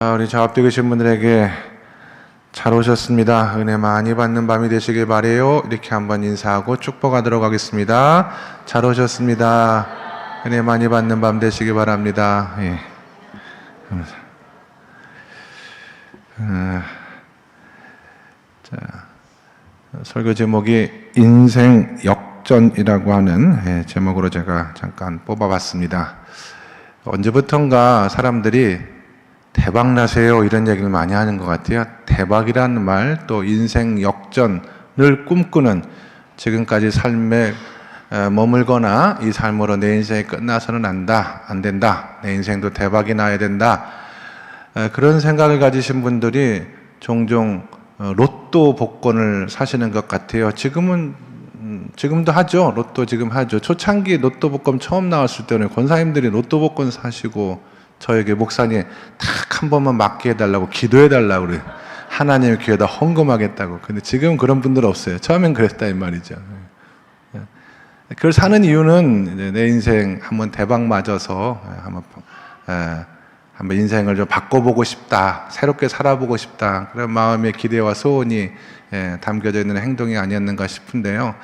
우리 작업되고 계신 분들에게 잘 오셨습니다. 은혜 많이 받는 밤이 되시길 바래요. 이렇게 한번 인사하고 축복하도록 하겠습니다. 잘 오셨습니다. 은혜 많이 받는 밤 되시길 바랍니다. 예. 설교 제목이 인생 역전이라고 하는 제목으로 제가 잠깐 뽑아봤습니다. 언제부턴가 사람들이 대박 나세요 이런 얘기를 많이 하는 것 같아요. 대박이라는 말, 또 인생 역전을 꿈꾸는, 지금까지 삶에 머물거나 이 삶으로 내 인생이 끝나서는 안 된다, 내 인생도 대박이 나야 된다, 그런 생각을 가지신 분들이 종종 로또 복권을 사시는 것 같아요. 지금도 하죠. 로또 지금 하죠. 초창기 로또 복권 처음 나왔을 때는 권사님들이 로또 복권 사시고 저에게 목사님 딱 한 번만 맞게 해달라고 기도해달라고 그래요. 하나님의 귀에다 헌금하겠다고. 근데 지금 그런 분들 없어요. 처음엔 그랬다 이 말이죠. 그걸 사는 이유는 내 인생 한번 대박 맞아서 한번 인생을 좀 바꿔보고 싶다, 새롭게 살아보고 싶다, 그런 마음의 기대와 소원이 담겨져 있는 행동이 아니었는가 싶은데요.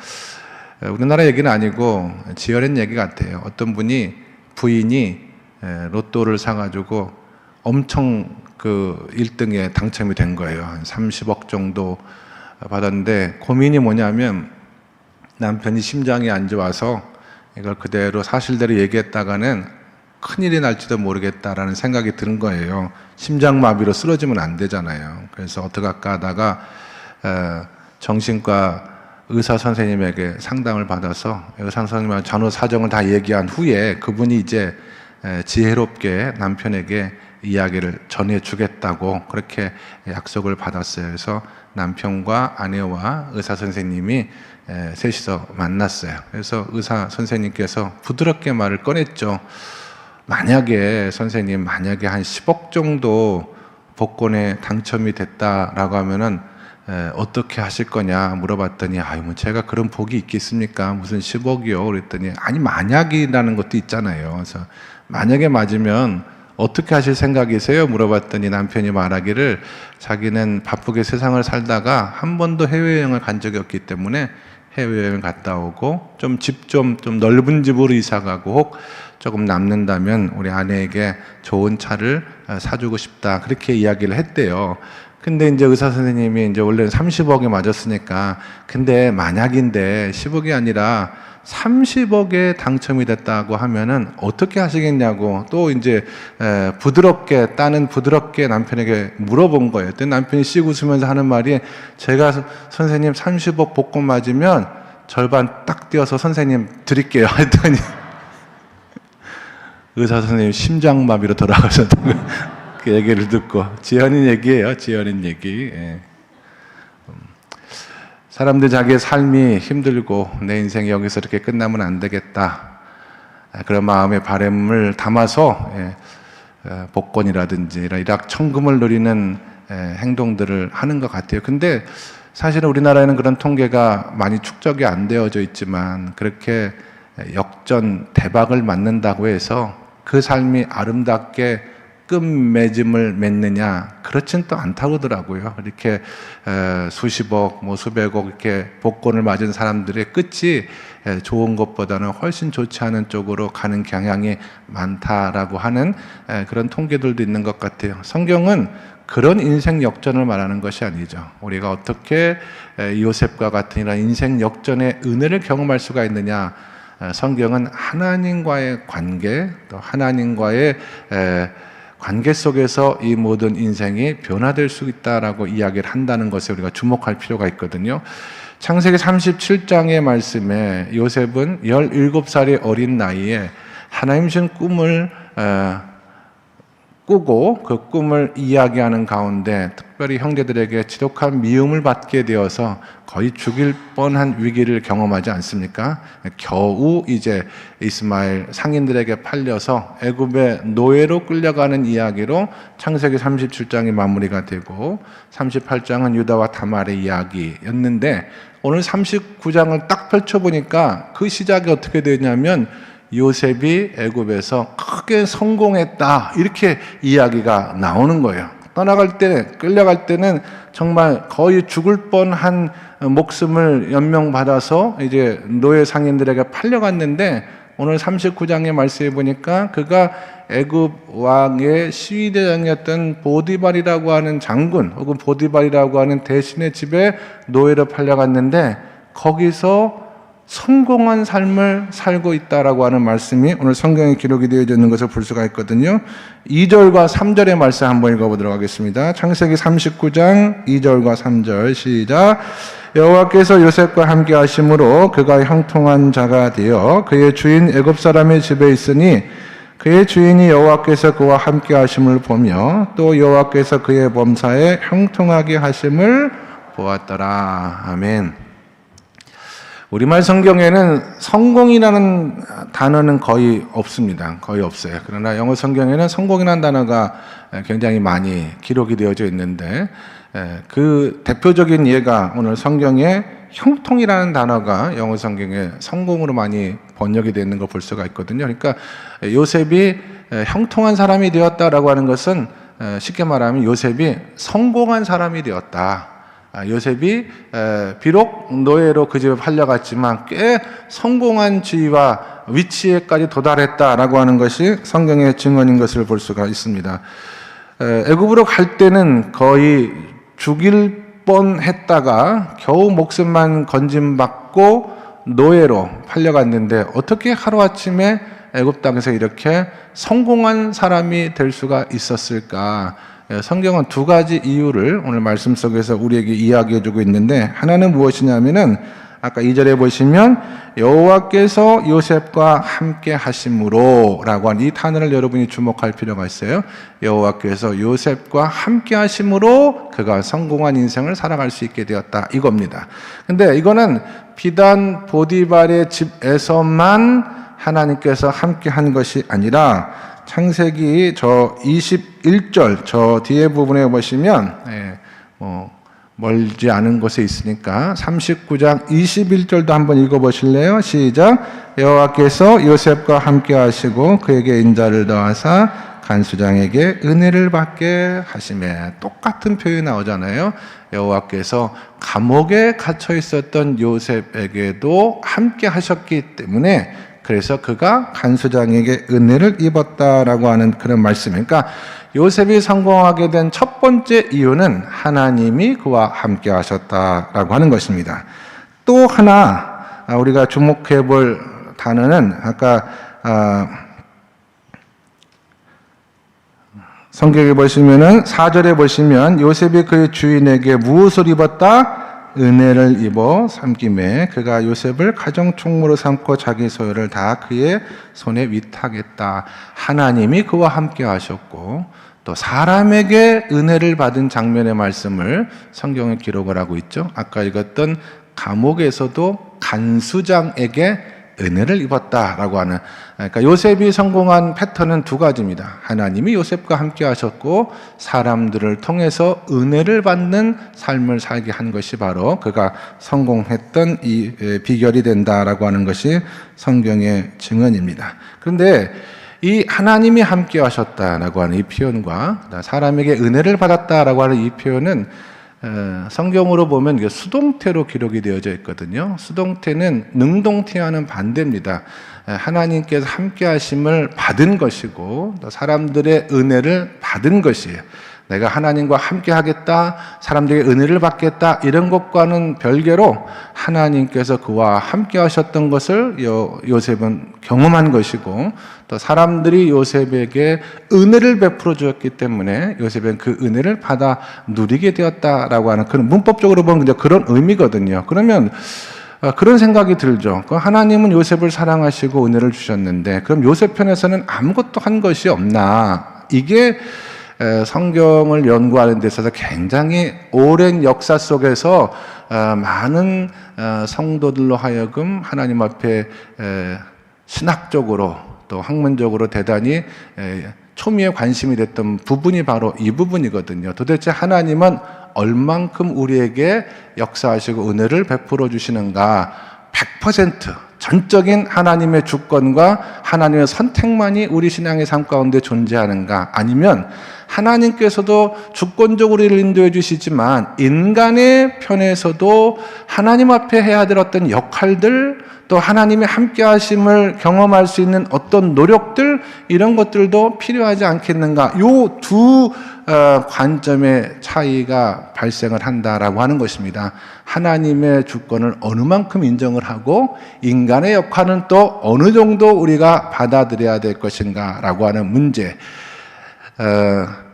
우리나라 얘기는 아니고 지어낸 얘기 같아요. 어떤 분이, 부인이 로또를 사가지고 엄청 그 1등에 당첨이 된 거예요. 한 30억 정도 받았는데, 고민이 뭐냐면 남편이 심장이 안 좋아서 이걸 그대로 사실대로 얘기했다가는 큰일이 날지도 모르겠다라는 생각이 드는 거예요. 심장마비로 쓰러지면 안 되잖아요. 그래서 어떡할까 하다가 정신과 의사 선생님에게 상담을 받아서 의사 선생님과 전후 사정을 다 얘기한 후에 그분이 이제 지혜롭게 남편에게 이야기를 전해주겠다고 그렇게 약속을 받았어요. 그래서 남편과 아내와 의사 선생님이 셋이서 만났어요. 그래서 의사 선생님께서 부드럽게 말을 꺼냈죠. 만약에 선생님, 만약에 한 10억 정도 복권에 당첨이 됐다라고 하면은 어떻게 하실 거냐 물어봤더니, 뭐 제가 그런 복이 있겠습니까? 무슨 10억이요? 그랬더니, 아니 만약이라는 것도 있잖아요. 그래서 만약에 맞으면 어떻게 하실 생각이세요? 물어봤더니 남편이 말하기를, 자기는 바쁘게 세상을 살다가 한 번도 해외여행을 간 적이 없기 때문에 해외여행 갔다 오고 집 좀 넓은 집으로 이사 가고, 혹 조금 남는다면 우리 아내에게 좋은 차를 사주고 싶다, 그렇게 이야기를 했대요. 근데 이제 의사 선생님이 이제 원래는 30억에 맞았으니까, 근데 만약인데 10억이 아니라 30억에 당첨이 됐다고 하면은 어떻게 하시겠냐고 또 이제 부드럽게 남편에게 물어본 거예요. 그때 남편이 씩 웃으면서 하는 말이, 제가 선생님 30억 복권 맞으면 절반 딱 띄어서 선생님 드릴게요 했더니 의사 선생님 심장마비로 돌아가셨던 거예요. 그 얘기를 듣고. 지어낸 얘기예요. 지어낸 얘기. 사람들 자기의 삶이 힘들고 내 인생이 여기서 이렇게 끝나면 안 되겠다, 그런 마음의 바람을 담아서 복권이라든지 일확천금을 누리는 행동들을 하는 것 같아요. 근데 사실은 우리나라에는 그런 통계가 많이 축적이 안 되어져 있지만, 그렇게 역전 대박을 맞는다고 해서 그 삶이 아름답게 끝맺음을 맺느냐, 그렇진 또 않다고 하더라고요. 이렇게 수십억, 수백억 이렇게 복권을 맞은 사람들의 끝이 좋은 것보다는 훨씬 좋지 않은 쪽으로 가는 경향이 많다라고 하는 그런 통계들도 있는 것 같아요. 성경은 그런 인생 역전을 말하는 것이 아니죠. 우리가 어떻게 요셉과 같은 이런 인생 역전의 은혜를 경험할 수가 있느냐, 성경은 하나님과의 관계, 또 하나님과의 관계 속에서 이 모든 인생이 변화될 수 있다라고 이야기를 한다는 것에 우리가 주목할 필요가 있거든요. 창세기 37장의 말씀에 요셉은 17살의 어린 나이에 하나님 주신 꿈을 꾸고 그 꿈을 이야기하는 가운데 특별히 형제들에게 지독한 미움을 받게 되어서 거의 죽일 뻔한 위기를 경험하지 않습니까? 겨우 이제 이스마엘 상인들에게 팔려서 애굽의 노예로 끌려가는 이야기로 창세기 37장이 마무리가 되고, 38장은 유다와 다말의 이야기였는데, 오늘 39장을 딱 펼쳐보니까 그 시작이 어떻게 되냐면 요셉이 애굽에서 크게 성공했다 이렇게 이야기가 나오는 거예요. 떠나갈 때, 끌려갈 때는 정말 거의 죽을 뻔한 목숨을 연명받아서 이제 노예 상인들에게 팔려갔는데, 오늘 39장의 말씀에 보니까 그가 애굽 왕의 시위대장이었던 보디발이라고 하는 장군 혹은 보디발이라고 하는 대신의 집에 노예로 팔려갔는데, 거기서 성공한 삶을 살고 있다라고 하는 말씀이 오늘 성경에 기록이 되어 있는 것을 볼 수가 있거든요. 2절과 3절의 말씀 한번 읽어보도록 하겠습니다. 창세기 39장 2절과 3절 시작. 여호와께서 요셉과 함께 하심으로 그가 형통한 자가 되어 그의 주인 애굽 사람의 집에 있으니, 그의 주인이 여호와께서 그와 함께 하심을 보며 또 여호와께서 그의 범사에 형통하게 하심을 보았더라. 아멘. 우리말 성경에는 성공이라는 단어는 거의 없습니다. 거의 없어요. 그러나 영어 성경에는 성공이라는 단어가 굉장히 많이 기록이 되어져 있는데, 그 대표적인 예가 오늘 성경에 형통이라는 단어가 영어 성경에 성공으로 많이 번역이 되어 있는 걸 볼 수가 있거든요. 그러니까 요셉이 형통한 사람이 되었다라고 하는 것은 쉽게 말하면 요셉이 성공한 사람이 되었다. 요셉이 비록 노예로 그 집에 팔려갔지만 꽤 성공한 지위와 위치에까지 도달했다라고 하는 것이 성경의 증언인 것을 볼 수가 있습니다. 애굽으로 갈 때는 거의 죽일 뻔했다가 겨우 목숨만 건짐받고 노예로 팔려갔는데, 어떻게 하루아침에 애굽 땅에서 이렇게 성공한 사람이 될 수가 있었을까? 성경은 두 가지 이유를 오늘 말씀 속에서 우리에게 이야기해 주고 있는데, 하나는 무엇이냐면은 아까 2절에 보시면 여호와께서 요셉과 함께 하심으로 라고 한 이 단어를 여러분이 주목할 필요가 있어요. 여호와께서 요셉과 함께 하심으로 그가 성공한 인생을 살아갈 수 있게 되었다, 이겁니다. 근데 이거는 비단 보디발의 집에서만 하나님께서 함께 한 것이 아니라, 창세기 저 21절 저 뒤에 부분에 보시면 멀지 않은 곳에 있으니까 39장 21절도 한번 읽어보실래요? 시작. 여호와께서 요셉과 함께 하시고 그에게 인자를 더하사 간수장에게 은혜를 받게 하시매. 똑같은 표현이 나오잖아요. 여호와께서 감옥에 갇혀 있었던 요셉에게도 함께 하셨기 때문에, 그래서 그가 간수장에게 은혜를 입었다라고 하는 그런 말씀이에요. 그러니까 요셉이 성공하게 된 첫 번째 이유는 하나님이 그와 함께 하셨다라고 하는 것입니다. 또 하나 우리가 주목해 볼 단어는 아까 성경에 보시면은 4절에 보시면 요셉이 그의 주인에게 무엇을 입었다? 은혜를 입어 삼김에 그가 요셉을 가정총무로 삼고 자기 소유를 다 그의 손에 위탁했다. 하나님이 그와 함께 하셨고 또 사람에게 은혜를 받은 장면의 말씀을 성경에 기록을 하고 있죠. 아까 읽었던 감옥에서도 간수장에게 은혜를 입었다라고 하는, 그러니까 요셉이 성공한 패턴은 두 가지입니다. 하나님이 요셉과 함께 하셨고 사람들을 통해서 은혜를 받는 삶을 살게 한 것이 바로 그가 성공했던 이 비결이 된다라고 하는 것이 성경의 증언입니다. 그런데 이 하나님이 함께 하셨다라고 하는 이 표현과 사람에게 은혜를 받았다라고 하는 이 표현은 성경으로 보면 이게 수동태로 기록이 되어져 있거든요. 수동태는 능동태와는 반대입니다. 하나님께서 함께 하심을 받은 것이고 또 사람들의 은혜를 받은 것이에요. 내가 하나님과 함께 하겠다, 사람들에게 은혜를 받겠다, 이런 것과는 별개로 하나님께서 그와 함께 하셨던 것을 요셉은 경험한 것이고 또 사람들이 요셉에게 은혜를 베풀어 주었기 때문에 요셉은 그 은혜를 받아 누리게 되었다라고 하는 그런 문법적으로 보면 그런 의미거든요. 그러면 그런 생각이 들죠. 하나님은 요셉을 사랑하시고 은혜를 주셨는데 그럼 요셉 편에서는 아무것도 한 것이 없나? 이게 성경을 연구하는 데 있어서 굉장히 오랜 역사 속에서 많은 성도들로 하여금 하나님 앞에 신학적으로 또 학문적으로 대단히 초미의 관심이 됐던 부분이 바로 이 부분이거든요. 도대체 하나님은 얼만큼 우리에게 역사하시고 은혜를 베풀어 주시는가? 100% 전적인 하나님의 주권과 하나님의 선택만이 우리 신앙의 삶 가운데 존재하는가? 아니면 하나님께서도 주권적으로 우리를 인도해 주시지만 인간의 편에서도 하나님 앞에 해야 될 어떤 역할들, 또 하나님의 함께 하심을 경험할 수 있는 어떤 노력들, 이런 것들도 필요하지 않겠는가? 요 두 관점의 차이가 발생을 한다라고 하는 것입니다. 하나님의 주권을 어느 만큼 인정을 하고 인간의 역할은 또 어느 정도 우리가 받아들여야 될 것인가 라고 하는 문제.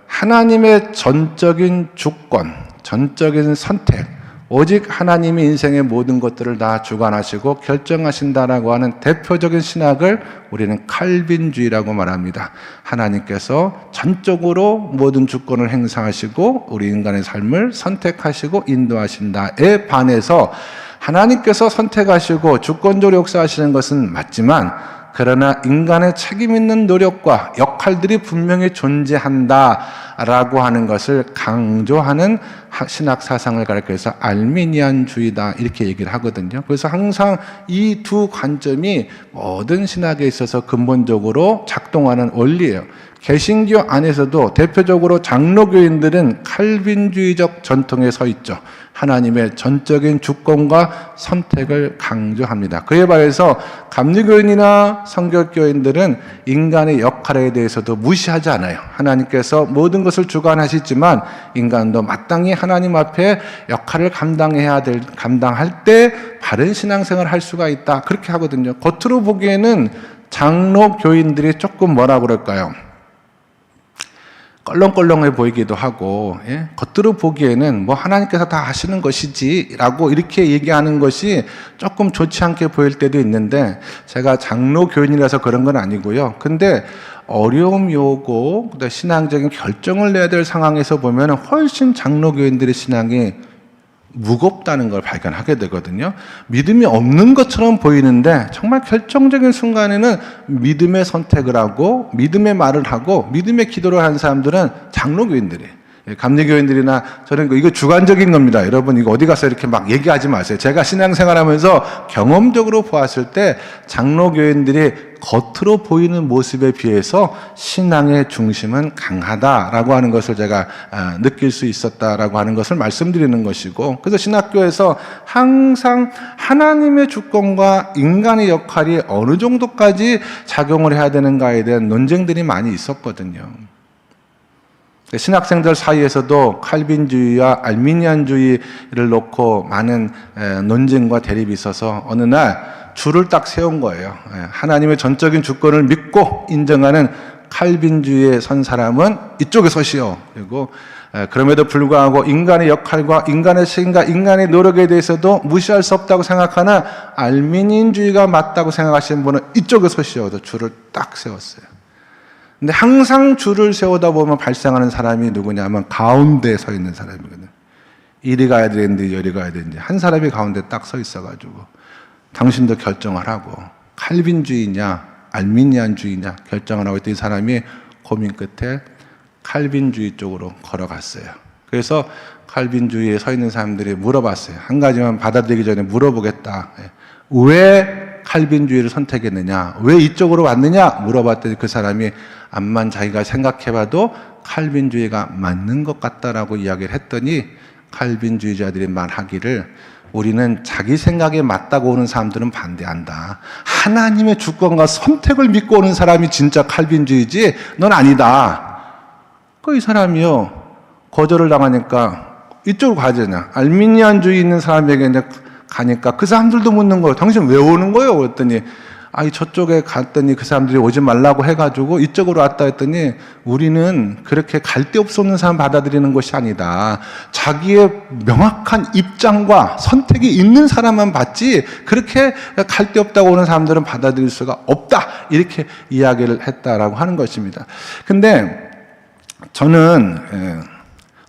하나님의 전적인 주권, 전적인 선택, 오직 하나님이 인생의 모든 것들을 다 주관하시고 결정하신다라고 하는 대표적인 신학을 우리는 칼빈주의라고 말합니다. 하나님께서 전적으로 모든 주권을 행사하시고 우리 인간의 삶을 선택하시고 인도하신다에 반해서 하나님께서 선택하시고 주권적으로 역사하시는 것은 맞지만 그러나 인간의 책임 있는 노력과 역할들이 분명히 존재한다라고 하는 것을 강조하는 신학 사상을 가리켜서 알미니안주의다 이렇게 얘기를 하거든요. 그래서 항상 이 두 관점이 모든 신학에 있어서 근본적으로 작동하는 원리예요. 개신교 안에서도 대표적으로 장로교인들은 칼빈주의적 전통에 서 있죠. 하나님의 전적인 주권과 선택을 강조합니다. 그에 반해서 감리교인이나 성결교인들은 인간의 역할에 대해서도 무시하지 않아요. 하나님께서 모든 것을 주관하시지만 인간도 마땅히 하나님 앞에 역할을 감당할 때 바른 신앙생활을 할 수가 있다. 그렇게 하거든요. 겉으로 보기에는 장로교인들이 조금 뭐라 그럴까요? 껄렁껄렁해 보이기도 하고, 예? 겉으로 보기에는 뭐 하나님께서 다 하시는 것이지 라고 이렇게 얘기하는 것이 조금 좋지 않게 보일 때도 있는데, 제가 장로 교인이라서 그런 건 아니고요. 근데 어려움이 오고 신앙적인 결정을 내야 될 상황에서 보면 훨씬 장로 교인들의 신앙이 무겁다는 걸 발견하게 되거든요. 믿음이 없는 것처럼 보이는데 정말 결정적인 순간에는 믿음의 선택을 하고 믿음의 말을 하고 믿음의 기도를 하는 사람들은 장로교인들이에요. 감리교인들이나 저는 이거 주관적인 겁니다. 여러분 이거 어디 가서 이렇게 막 얘기하지 마세요. 제가 신앙생활하면서 경험적으로 보았을 때 장로교인들이 겉으로 보이는 모습에 비해서 신앙의 중심은 강하다라고 하는 것을 제가 느낄 수 있었다라고 하는 것을 말씀드리는 것이고, 그래서 신학교에서 항상 하나님의 주권과 인간의 역할이 어느 정도까지 작용을 해야 되는가에 대한 논쟁들이 많이 있었거든요. 신학생들 사이에서도 칼빈주의와 알미니안주의를 놓고 많은 논쟁과 대립이 있어서 어느 날 줄을 딱 세운 거예요. 하나님의 전적인 주권을 믿고 인정하는 칼빈주의에 선 사람은 이쪽에 서시오. 그리고 그럼에도 불구하고 인간의 역할과 인간의 책임과 인간의 노력에 대해서도 무시할 수 없다고 생각하는 알미니안주의가 맞다고 생각하시는 분은 이쪽에 서시오. 줄을 딱 세웠어요. 근데 항상 줄을 세우다 보면 발생하는 사람이 누구냐면 가운데에 서 있는 사람이거든요. 이리 가야 되는데 저리 가야 되는데 한 사람이 가운데 딱 서 있어가지고 당신도 결정을 하고 칼빈주의냐 알미니안주의냐 결정을 하고 있던 이 사람이 고민 끝에 칼빈주의 쪽으로 걸어갔어요. 그래서 칼빈주의에 서 있는 사람들이 물어봤어요. 한 가지만 받아들이기 전에 물어보겠다. 왜 칼빈주의를 선택했느냐, 왜 이쪽으로 왔느냐 물어봤더니 그 사람이 암만 자기가 생각해봐도 칼빈주의가 맞는 것 같다라고 이야기를 했더니 칼빈주의자들이 말하기를 우리는 자기 생각에 맞다고 오는 사람들은 반대한다. 하나님의 주권과 선택을 믿고 오는 사람이 진짜 칼빈주의지 넌 아니다. 그 이 사람이요 거절을 당하니까 이쪽으로 가잖아. 알미니안주의 있는 사람에게 이제 가니까 그 사람들도 묻는 거예요. 당신 왜 오는 거예요? 그랬더니 저쪽에 갔더니 그 사람들이 오지 말라고 해가지고 이쪽으로 왔다 했더니 우리는 그렇게 갈데없이 없는 사람 받아들이는 것이 아니다. 자기의 명확한 입장과 선택이 있는 사람만 받지 그렇게 갈데없다고 오는 사람들은 받아들일 수가 없다. 이렇게 이야기를 했다라고 하는 것입니다. 근데 저는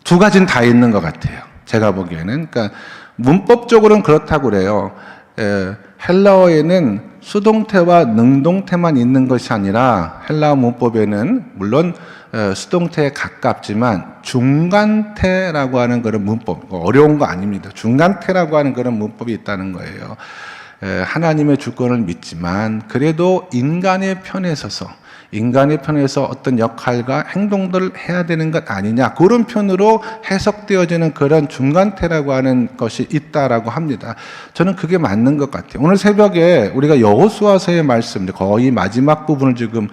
두 가지는 다 있는 것 같아요. 제가 보기에는. 그러니까 문법적으로는 그렇다고 그래요. 헬라어에는 수동태와 능동태만 있는 것이 아니라 헬라어 문법에는 물론 수동태에 가깝지만 중간태라고 하는 그런 문법, 어려운 거 아닙니다. 중간태라고 하는 그런 문법이 있다는 거예요. 하나님의 주권을 믿지만 그래도 인간의 편에 서서 인간의 편에서 어떤 역할과 행동들을 해야 되는 것 아니냐, 그런 편으로 해석되어지는 그런 중간태라고 하는 것이 있다라고 합니다. 저는 그게 맞는 것 같아요. 오늘 새벽에 우리가 여호수아서의 말씀, 거의 마지막 부분을 지금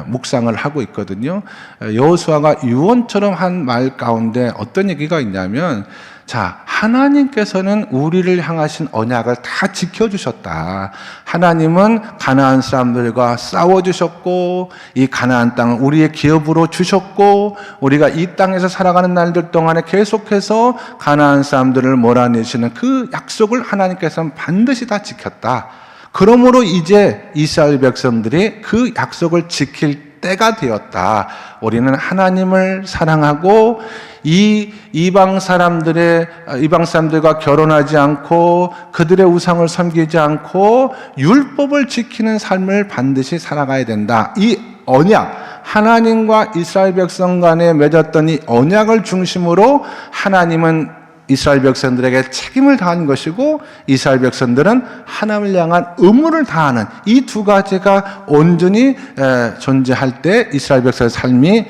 묵상을 하고 있거든요. 여호수아가 유언처럼 한 말 가운데 어떤 얘기가 있냐면, 자, 하나님께서는 우리를 향하신 언약을 다 지켜주셨다. 하나님은 가나안 사람들과 싸워주셨고, 이 가나안 땅을 우리의 기업으로 주셨고, 우리가 이 땅에서 살아가는 날들 동안에 계속해서 가나안 사람들을 몰아내시는 그 약속을 하나님께서는 반드시 다 지켰다. 그러므로 이제 이스라엘 백성들이 그 약속을 지킬 때가 되었다. 우리는 하나님을 사랑하고 이 이방 사람들과 결혼하지 않고 그들의 우상을 섬기지 않고 율법을 지키는 삶을 반드시 살아가야 된다. 이 언약, 하나님과 이스라엘 백성 간에 맺었던 이 언약을 중심으로 하나님은 이스라엘 백성들에게 책임을 다한 것이고, 이스라엘 백성들은 하나님을 향한 의무를 다하는 이 두 가지가 온전히 존재할 때 이스라엘 백성의 삶이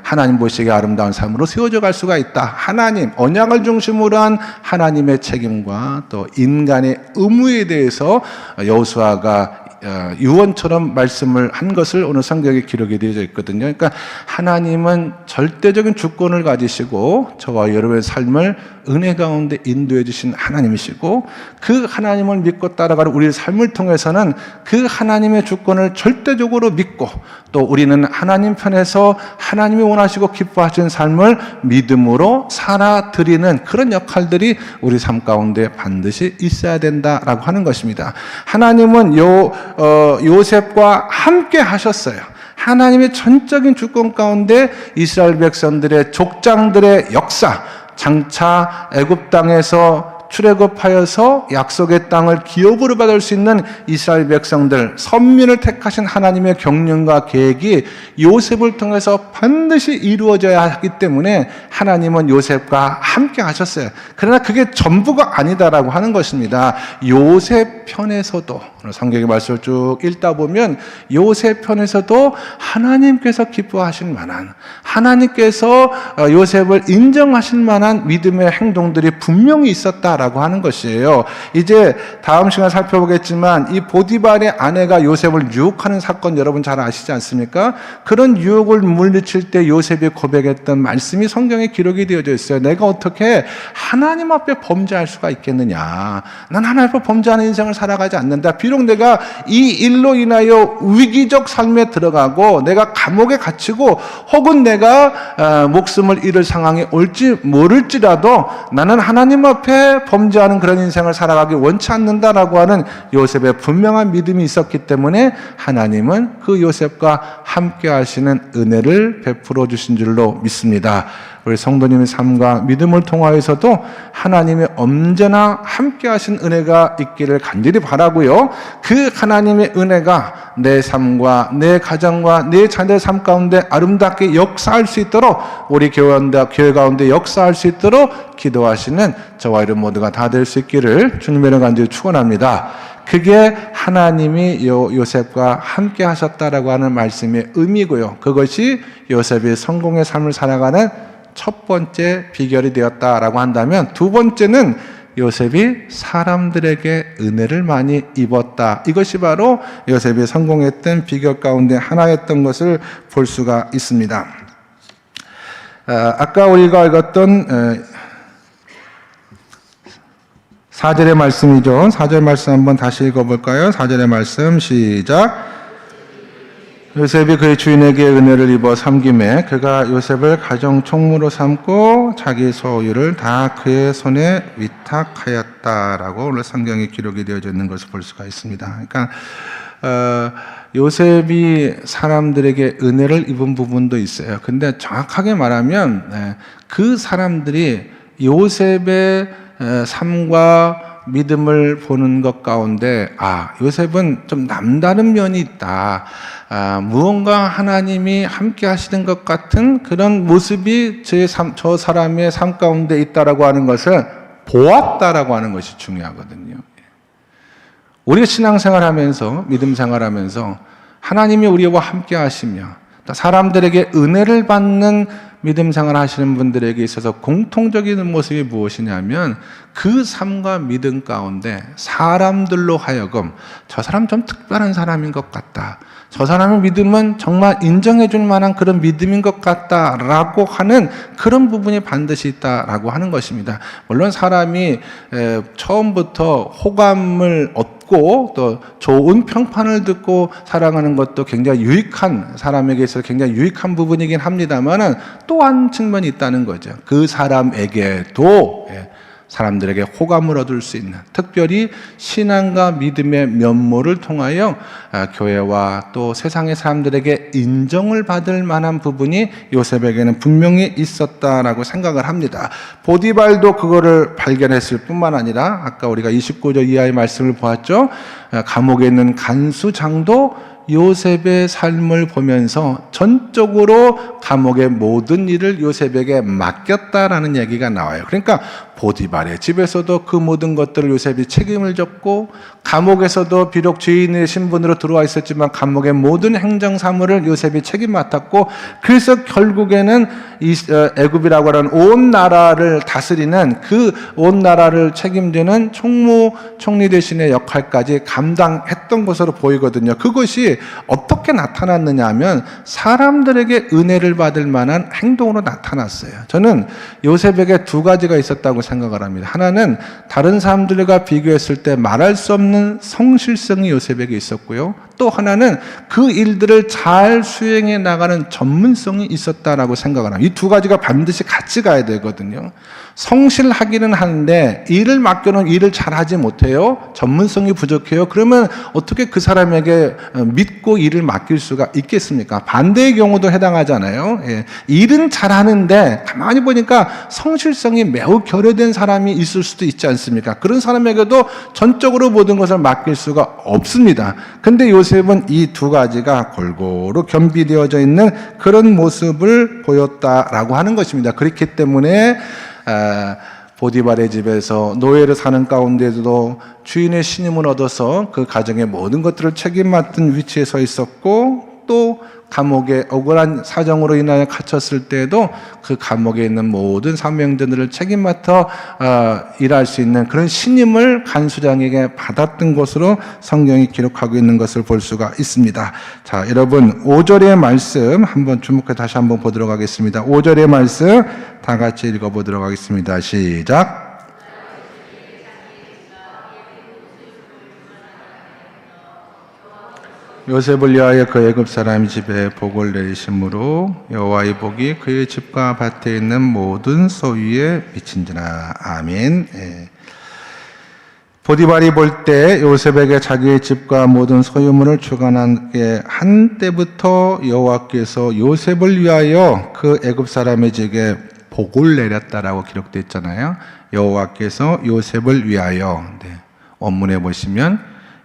하나님 보시기에 아름다운 삶으로 세워져 갈 수가 있다. 하나님, 언약을 중심으로 한 하나님의 책임과 또 인간의 의무에 대해서 여호수아가 유언처럼 말씀을 한 것을 오늘 성경에 기록이 되어져 있거든요. 그러니까 하나님은 절대적인 주권을 가지시고 저와 여러분의 삶을 은혜 가운데 인도해 주신 하나님이시고, 그 하나님을 믿고 따라가는 우리의 삶을 통해서는 그 하나님의 주권을 절대적으로 믿고, 또 우리는 하나님 편에서 하나님이 원하시고 기뻐하시는 삶을 믿음으로 살아드리는 그런 역할들이 우리 삶 가운데 반드시 있어야 된다라고 하는 것입니다. 하나님은 요셉과 함께 하셨어요. 하나님의 전적인 주권 가운데 이스라엘 백성들의 족장들의 역사, 장차 애굽 땅에서 출애굽하여서 약속의 땅을 기업으로 받을 수 있는 이스라엘 백성들, 선민을 택하신 하나님의 경륜과 계획이 요셉을 통해서 반드시 이루어져야 하기 때문에 하나님은 요셉과 함께 하셨어요. 그러나 그게 전부가 아니다라고 하는 것입니다. 요셉 편에서도, 성경의 말씀을 쭉 읽다 보면 요셉 편에서도 하나님께서 기뻐하실 만한, 하나님께서 요셉을 인정하실 만한 믿음의 행동들이 분명히 있었다 라고 하는 것이에요. 이제 다음 시간 살펴보겠지만 이 보디발의 아내가 요셉을 유혹하는 사건 여러분 잘 아시지 않습니까? 그런 유혹을 물리칠 때 요셉이 고백했던 말씀이 성경에 기록이 되어져 있어요. 내가 어떻게 하나님 앞에 범죄할 수가 있겠느냐. 난 하나님 앞에 범죄하는 인생을 살아가지 않는다. 비록 내가 이 일로 인하여 위기적 삶에 들어가고 내가 감옥에 갇히고 혹은 내가 목숨을 잃을 상황이 올지 모를지라도 나는 하나님 앞에 범죄하는 그런 인생을 살아가기 원치 않는다라고 하는 요셉의 분명한 믿음이 있었기 때문에 하나님은 그 요셉과 함께 하시는 은혜를 베풀어 주신 줄로 믿습니다. 우리 성도님의 삶과 믿음을 통하여서도 하나님의 언제나 함께 하신 은혜가 있기를 간절히 바라고요. 그 하나님의 은혜가 내 삶과 내 가정과 내 자녀의 삶 가운데 아름답게 역사할 수 있도록, 우리 교회 가운데 역사할 수 있도록 기도하시는 저와 여러분 모두가 다 될 수 있기를 주님의 간절히 축원합니다. 그게 하나님이 요셉과 함께 하셨다라고 하는 말씀의 의미고요. 그것이 요셉이 성공의 삶을 살아가는 첫 번째 비결이 되었다라고 한다면, 두 번째는 요셉이 사람들에게 은혜를 많이 입었다. 이것이 바로 요셉이 성공했던 비결 가운데 하나였던 것을 볼 수가 있습니다. 아까 우리가 읽었던 4절의 말씀이죠. 4절 말씀 한번 다시 읽어볼까요? 4절의 말씀 시작. 요셉이 그의 주인에게 은혜를 입어 섬김에 그가 요셉을 가정 총무로 삼고 자기 소유를 다 그의 손에 위탁하였다라고 오늘 성경에 기록이 되어져 있는 것을 볼 수가 있습니다. 그러니까 요셉이 사람들에게 은혜를 입은 부분도 있어요. 근데 정확하게 말하면 그 사람들이 요셉의 삶과 믿음을 보는 것 가운데 요셉은 좀 남다른 면이 있다. 무언가 하나님이 함께 하시는 것 같은 그런 모습이 저 사람의 삶 가운데 있다라고 하는 것을 보았다라고 하는 것이 중요하거든요. 우리가 신앙생활하면서 믿음 생활하면서 하나님이 우리와 함께 하시며 사람들에게 은혜를 받는 믿음 생활 하시는 분들에게 있어서 공통적인 모습이 무엇이냐면 그 삶과 믿음 가운데 사람들로 하여금 저 사람 좀 특별한 사람인 것 같다, 저 사람의 믿음은 정말 인정해 줄 만한 그런 믿음인 것 같다라고 하는 그런 부분이 반드시 있다라고 하는 것입니다. 물론 사람이 처음부터 호감을 얻고 또 좋은 평판을 듣고 살아가는 것도 굉장히 유익한, 사람에게 있어서 굉장히 유익한 부분이긴 합니다만은 또 한 측면이 있다는 거죠. 그 사람에게도 사람들에게 호감을 얻을 수 있는, 특별히 신앙과 믿음의 면모를 통하여 교회와 또 세상의 사람들에게 인정을 받을 만한 부분이 요셉에게는 분명히 있었다라고 생각을 합니다. 보디발도 그거를 발견했을 뿐만 아니라 아까 우리가 29절 이하의 말씀을 보았죠. 감옥에 있는 간수장도 요셉의 삶을 보면서 전적으로 감옥의 모든 일을 요셉에게 맡겼다라는 얘기가 나와요. 그러니까 보디발의 집에서도 그 모든 것들을 요셉이 책임을 졌고, 감옥에서도 비록 죄인의 신분으로 들어와 있었지만 감옥의 모든 행정 사무를 요셉이 책임 맡았고, 그래서 결국에는 애굽이라고 하는 온 나라를 다스리는, 그 온 나라를 책임지는 총리 대신의 역할까지 감당했던 것으로 보이거든요. 그것이 어떻게 나타났느냐 하면 사람들에게 은혜를 받을 만한 행동으로 나타났어요. 저는 요셉에게 두 가지가 있었다고 생각을 합니다. 하나는 다른 사람들과 비교했을 때 말할 수 없는 성실성이 요셉에게 있었고요. 또 하나는 그 일들을 잘 수행해 나가는 전문성이 있었다라고 생각을 합니다. 이 두 가지가 반드시 같이 가야 되거든요. 성실하기는 하는데 일을 맡겨놓은 일을 잘하지 못해요. 전문성이 부족해요. 그러면 어떻게 그 사람에게 믿고 일을 맡길 수가 있겠습니까? 반대의 경우도 해당하잖아요. 일은 잘하는데 가만히 보니까 성실성이 매우 결여된 사람이 있을 수도 있지 않습니까? 그런 사람에게도 전적으로 모든 것을 맡길 수가 없습니다. 근데 요셉은 이 두 가지가 골고루 겸비되어져 있는 그런 모습을 보였다라고 하는 것입니다. 그렇기 때문에 보디발의 집에서 노예를 사는 가운데도 주인의 신임을 얻어서 그 가정의 모든 것들을 책임 맡은 위치에 서 있었고, 또 감옥에 억울한 사정으로 인하여 갇혔을 때에도 그 감옥에 있는 모든 사명자들을 책임 맡아 일할 수 있는 그런 신임을 간수장에게 받았던 것으로 성경이 기록하고 있는 것을 볼 수가 있습니다. 자, 여러분 5절의 말씀 한번 주목해 다시 한번 보도록 하겠습니다. 5절의 말씀 다 같이 읽어보도록 하겠습니다. 시작. 요셉을 위하여 그 애굽 사람 집에 복을 내리심으로 여호와의 복이 그의 집과 밭에 있는 모든 소유에 미친지라. 아멘. 보디발이 볼 때 요셉에게 자기의 집과 모든 소유물을 주관하게 한 때부터 여호와께서 요셉을 위하여 그 애굽 사람의 집에 복을 내렸다라고 기록되어 있잖아요. 여호와께서 요셉을 위하여, 원문에 보시면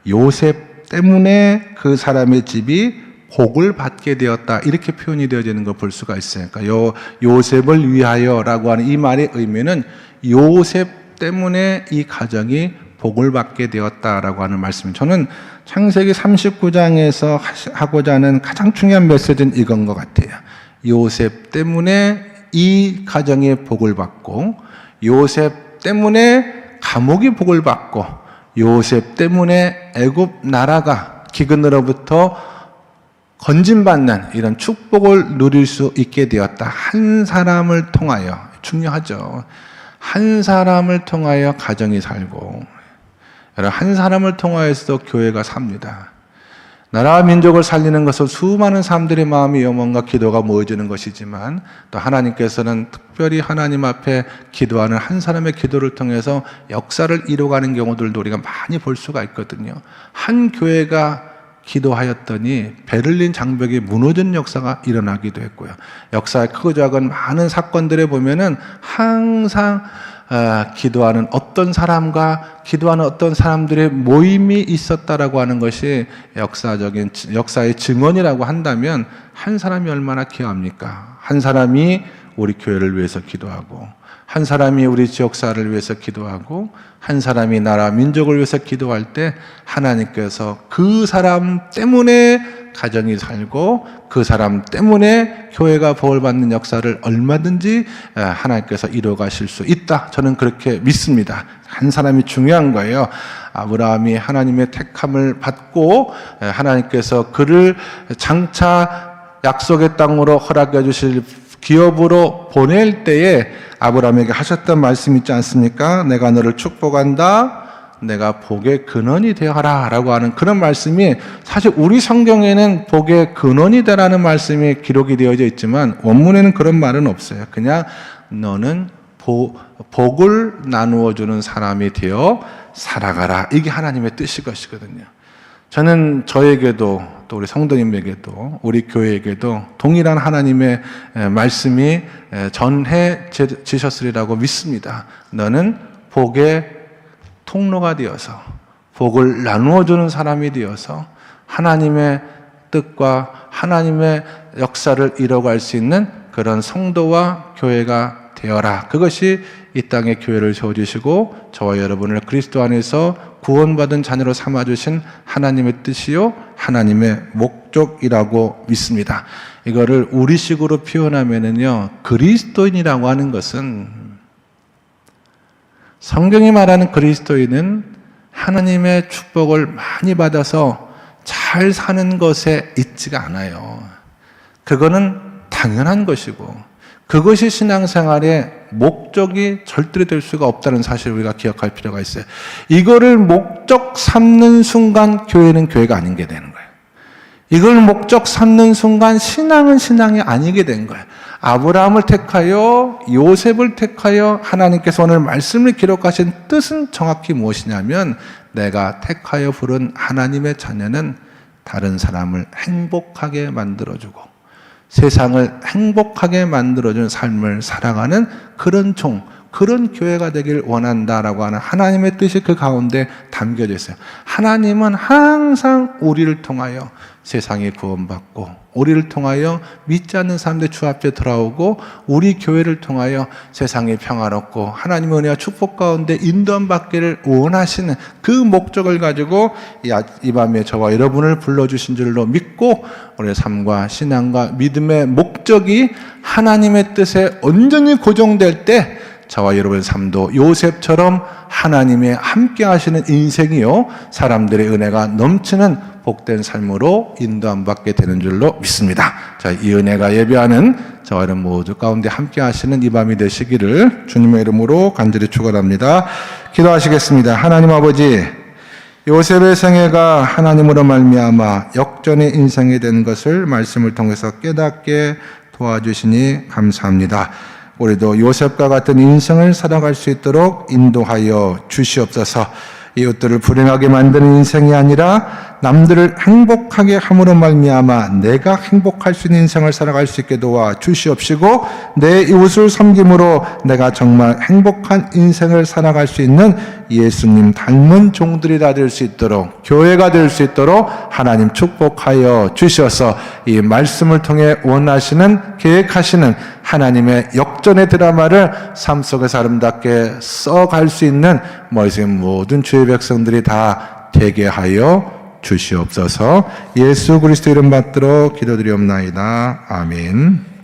요셉 때문에 그 사람의 집이 복을 받게 되었다, 이렇게 표현이 되어지는 걸 볼 수가 있어요. 그러니까 요셉을 위하여라고 하는 이 말의 의미는 요셉 때문에 이 가정이 복을 받게 되었다라고 하는 말씀. 저는 창세기 39장에서 하고자 하는 가장 중요한 메시지는 이건 것 같아요. 요셉 때문에 이 가정이 복을 받고, 요셉 때문에 감옥이 복을 받고, 요셉 때문에 애굽 나라가 기근으로부터 건진받는 이런 축복을 누릴 수 있게 되었다. 한 사람을 통하여, 중요하죠. 한 사람을 통하여 가정이 살고, 여러분 한 사람을 통하여서도 교회가 삽니다. 나라와 민족을 살리는 것은 수많은 사람들의 마음이 염원과 기도가 모여지는 것이지만, 또 하나님께서는 특별히 하나님 앞에 기도하는 한 사람의 기도를 통해서 역사를 이루어가는 경우들도 우리가 많이 볼 수가 있거든요. 한 교회가 기도하였더니 베를린 장벽이 무너진 역사가 일어나기도 했고요. 역사의 크고 작은 많은 사건들에 보면은 항상 기도하는 어떤 사람과 기도하는 어떤 사람들의 모임이 있었다라고 하는 것이 역사의 증언이라고 한다면 한 사람이 얼마나 귀합니까? 한 사람이 우리 교회를 위해서 기도하고, 한 사람이 우리 지역사를 위해서 기도하고, 한 사람이 나라 민족을 위해서 기도할 때 하나님께서 그 사람 때문에 가정이 살고 그 사람 때문에 교회가 보호받는 역사를 얼마든지 하나님께서 이루어 가실 수 있다. 저는 그렇게 믿습니다. 한 사람이 중요한 거예요. 아브라함이 하나님의 택함을 받고 하나님께서 그를 장차 약속의 땅으로 허락해 주실 기업으로 보낼 때에 아브라함에게 하셨던 말씀 있지 않습니까? 내가 너를 축복한다, 내가 복의 근원이 되어라 라고 하는 그런 말씀이, 사실 우리 성경에는 복의 근원이 되라는 말씀이 기록이 되어져 있지만 원문에는 그런 말은 없어요. 그냥 너는 복을 나누어 주는 사람이 되어 살아가라, 이게 하나님의 뜻이 것이거든요. 저는 저에게도 또 우리 성도님에게도 우리 교회에게도 동일한 하나님의 말씀이 전해지셨으리라고 믿습니다. 너는 복의 통로가 되어서 복을 나누어 주는 사람이 되어서 하나님의 뜻과 하나님의 역사를 이뤄갈 수 있는 그런 성도와 교회가 되어라. 그것이 이 땅에 교회를 세워주시고 저와 여러분을 그리스도 안에서 구원받은 자녀로 삼아주신 하나님의 뜻이요 하나님의 목적이라고 믿습니다. 이거를 우리식으로 표현하면은요, 그리스도인이라고 하는 것은, 성경이 말하는 그리스도인은 하나님의 축복을 많이 받아서 잘 사는 것에 있지가 않아요. 그거는 당연한 것이고 그것이 신앙생활의 목적이 절대로 될 수가 없다는 사실을 우리가 기억할 필요가 있어요. 이거를 목적 삼는 순간 교회는 교회가 아닌 게 되는 거예요. 이걸 목적 삼는 순간 신앙은 신앙이 아니게 된 거예요. 아브라함을 택하여 요셉을 택하여 하나님께서 오늘 말씀을 기록하신 뜻은 정확히 무엇이냐면, 내가 택하여 부른 하나님의 자녀는 다른 사람을 행복하게 만들어주고 세상을 행복하게 만들어주는 삶을 살아가는 그런 그런 교회가 되길 원한다라고 하는 하나님의 뜻이 그 가운데 담겨져 있어요. 하나님은 항상 우리를 통하여 세상이 구원받고, 우리를 통하여 믿지 않는 사람들 주 앞에 돌아오고, 우리 교회를 통하여 세상이 평화롭고 하나님의 은혜와 축복 가운데 인도함 받기를 원하시는 그 목적을 가지고 이 밤에 저와 여러분을 불러주신 줄로 믿고, 우리의 삶과 신앙과 믿음의 목적이 하나님의 뜻에 온전히 고정될 때 저와 여러분의 삶도 요셉처럼 하나님의 함께 하시는 인생이요 사람들의 은혜가 넘치는 복된 삶으로 인도함 받게 되는 줄로 믿습니다. 자, 이 은혜가 예배하는 저와 여러분 모두 가운데 함께 하시는 이 밤이 되시기를 주님의 이름으로 간절히 축원합니다. 기도하시겠습니다. 하나님 아버지, 요셉의 생애가 하나님으로 말미암아 역전의 인생이 된 것을 말씀을 통해서 깨닫게 도와주시니 감사합니다. 우리도 요셉과 같은 인생을 살아갈 수 있도록 인도하여 주시옵소서. 이웃들을 불행하게 만드는 인생이 아니라 남들을 행복하게 함으로 말미암아 내가 행복할 수 있는 인생을 살아갈 수 있게 도와 주시옵시고, 내 이웃을 섬김으로 내가 정말 행복한 인생을 살아갈 수 있는 예수님 닮은 종들이라 될 수 있도록, 교회가 될 수 있도록 하나님 축복하여 주셔서 이 말씀을 통해 원하시는, 계획하시는 하나님의 역전의 드라마를 삶 속에서 아름답게 써갈 수 있는 모든 주의 백성들이 다 되게 하여 주시옵소서. 예수 그리스도 이름 받들어 기도드리옵나이다. 아멘.